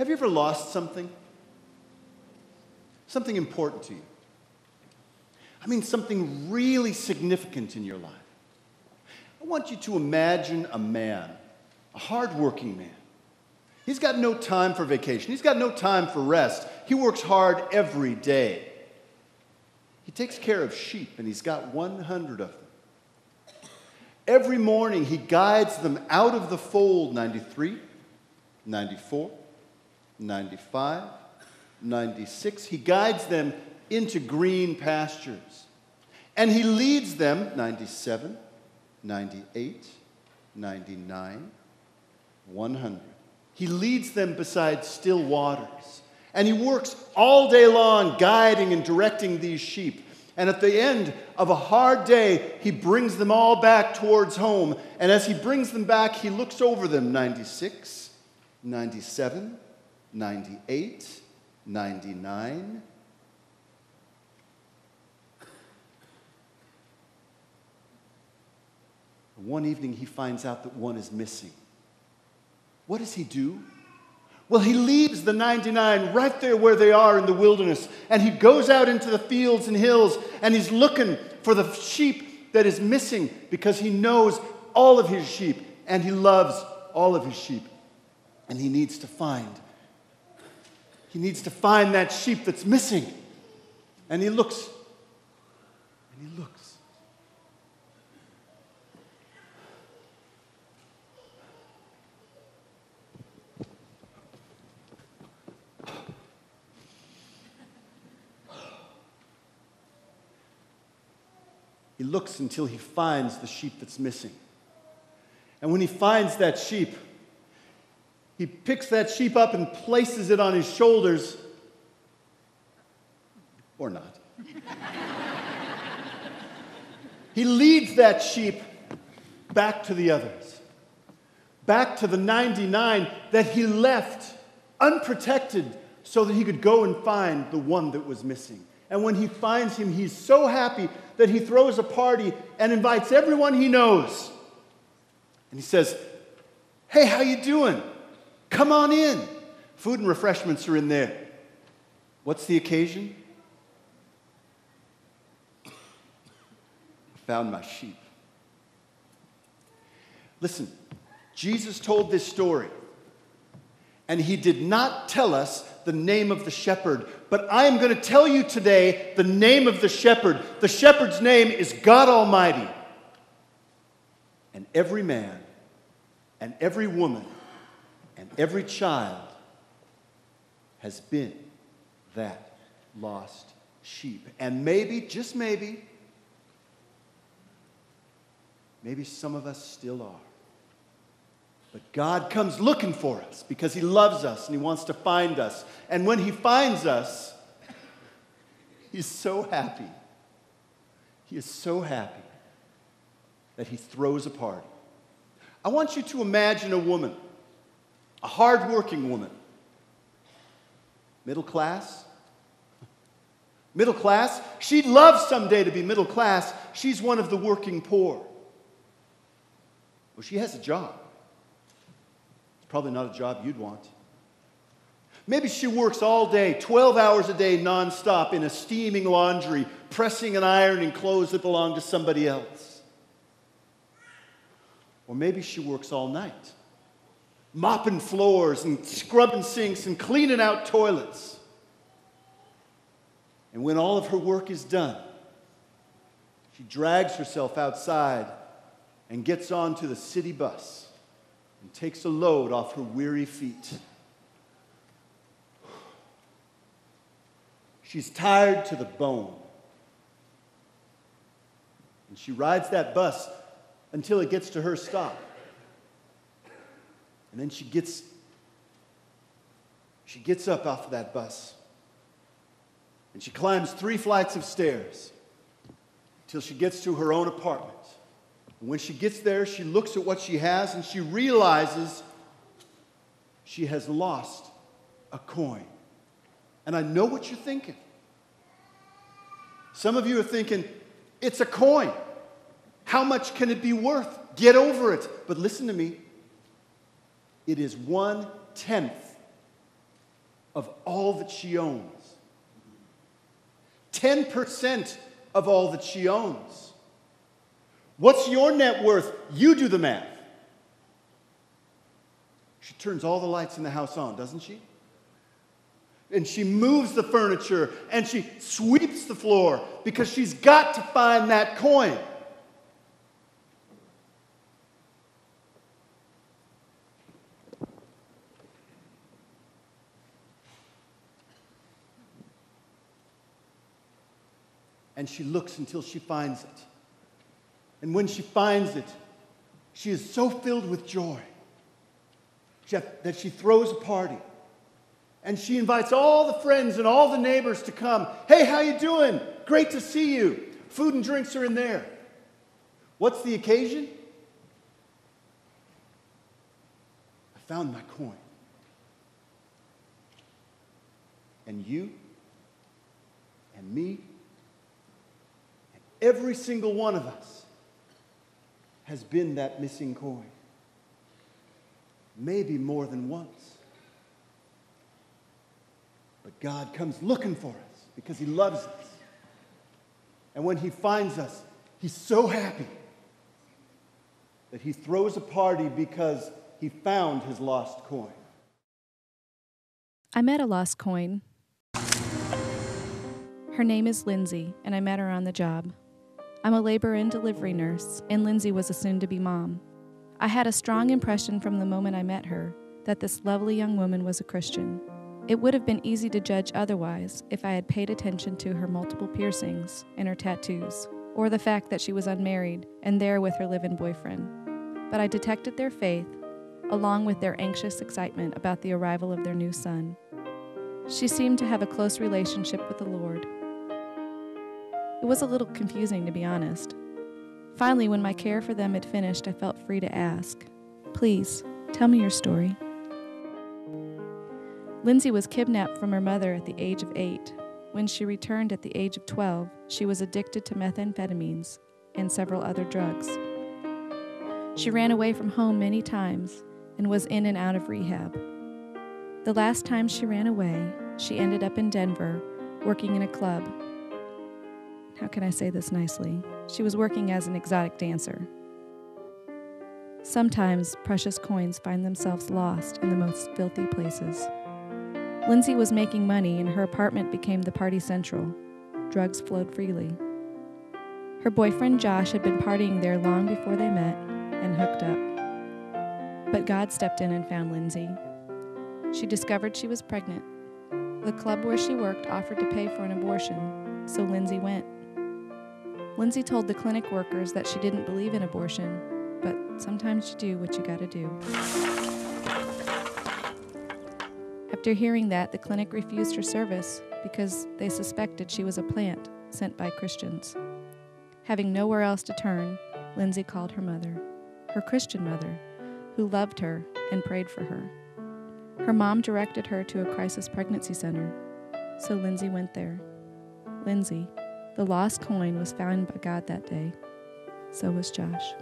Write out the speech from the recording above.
Have you ever lost something? Something important to you? I mean, something really significant in your life. I want you to imagine a man, a hard-working man. He's got no time for vacation. He's got no time for rest. He works hard every day. He takes care of sheep, and he's got 100 of them. Every morning, he guides them out of the fold, 93, 94, 95, 96. He guides them into green pastures. And he leads them, 97, 98, 99, 100. He leads them beside still waters. And he works all day long guiding and directing these sheep. And at the end of a hard day, he brings them all back towards home. And as he brings them back, he looks over them, 96, 97, 98, 99. One evening, he finds out that one is missing. What does he do? Well, he leaves the 99 right there where they are in the wilderness, and he goes out into the fields and hills, and he's looking for the sheep that is missing because he knows all of his sheep, and he loves all of his sheep. And he needs to find that sheep that's missing. And he looks, and he looks. He looks until he finds the sheep that's missing. And when he finds that sheep, he picks that sheep up and places it on his shoulders. Or not. He leads that sheep back to the others. Back to the 99 that he left unprotected so that he could go and find the one that was missing. And when he finds him, he's so happy that he throws a party and invites everyone he knows. And he says, "Hey, how you doing? Come on in. Food and refreshments are in there." What's the occasion? I found my sheep. Listen, Jesus told this story, and he did not tell us the name of the shepherd, but I am going to tell you today the name of the shepherd. The shepherd's name is God Almighty. And every man and every woman and every child has been that lost sheep. And maybe, just maybe some of us still are. But God comes looking for us because he loves us and he wants to find us. And when he finds us, he's so happy. He is so happy that he throws a party. I want you to imagine a woman, a hardworking woman. Middle class? Middle class? She'd love someday to be middle class. She's one of the working poor. Well, she has a job. Probably not a job you'd want. Maybe she works all day, 12 hours a day, nonstop, in a steaming laundry, pressing and ironing clothes that belong to somebody else. Or maybe she works all night, mopping floors and scrubbing sinks and cleaning out toilets. And when all of her work is done, she drags herself outside and gets onto the city bus and takes a load off her weary feet. She's tired to the bone. And she rides that bus until it gets to her stop. And then she gets up off of that bus. And she climbs 3 flights of stairs until she gets to her own apartment. And when she gets there, she looks at what she has and she realizes she has lost a coin. And I know what you're thinking. Some of you are thinking, it's a coin. How much can it be worth? Get over it. But listen to me. It is 1/10 of all that she owns. 10% of all that she owns. What's your net worth? You do the math. She turns all the lights in the house on, doesn't she? And she moves the furniture and she sweeps the floor because she's got to find that coin. And she looks until she finds it. And when she finds it, she is so filled with joy that she throws a party. And she invites all the friends and all the neighbors to come. Hey, how you doing? Great to see you. Food and drinks are in there. What's the occasion? I found my coin. And you and me and every single one of us has been that missing coin. Maybe more than once. But God comes looking for us because He loves us. And when He finds us, He's so happy that He throws a party because He found His lost coin. I met a lost coin. Her name is Lindsay, and I met her on the job. I'm a labor and delivery nurse, and Lindsay was a soon-to-be mom. I had a strong impression from the moment I met her that this lovely young woman was a Christian. It would have been easy to judge otherwise if I had paid attention to her multiple piercings and her tattoos, or the fact that she was unmarried and there with her live-in boyfriend. But I detected their faith, along with their anxious excitement about the arrival of their new son. She seemed to have a close relationship with the Lord. It was a little confusing, to be honest. Finally, when my care for them had finished, I felt free to ask, "Please, tell me your story." Lindsay was kidnapped from her mother at the age of 8. When she returned at the age of 12, she was addicted to methamphetamines and several other drugs. She ran away from home many times and was in and out of rehab. The last time she ran away, she ended up in Denver, working in a club. How can I say this nicely? She was working as an exotic dancer. Sometimes precious coins find themselves lost in the most filthy places. Lindsay was making money and her apartment became the party central. Drugs flowed freely. Her boyfriend Josh had been partying there long before they met and hooked up. But God stepped in and found Lindsay. She discovered she was pregnant. The club where she worked offered to pay for an abortion, so Lindsay went. Lindsay told the clinic workers that she didn't believe in abortion, but sometimes you do what you gotta do. After hearing that, the clinic refused her service because they suspected she was a plant sent by Christians. Having nowhere else to turn, Lindsay called her mother, her Christian mother, who loved her and prayed for her. Her mom directed her to a crisis pregnancy center, so Lindsay went there. Lindsay, the lost coin, was found by God that day. So was Josh.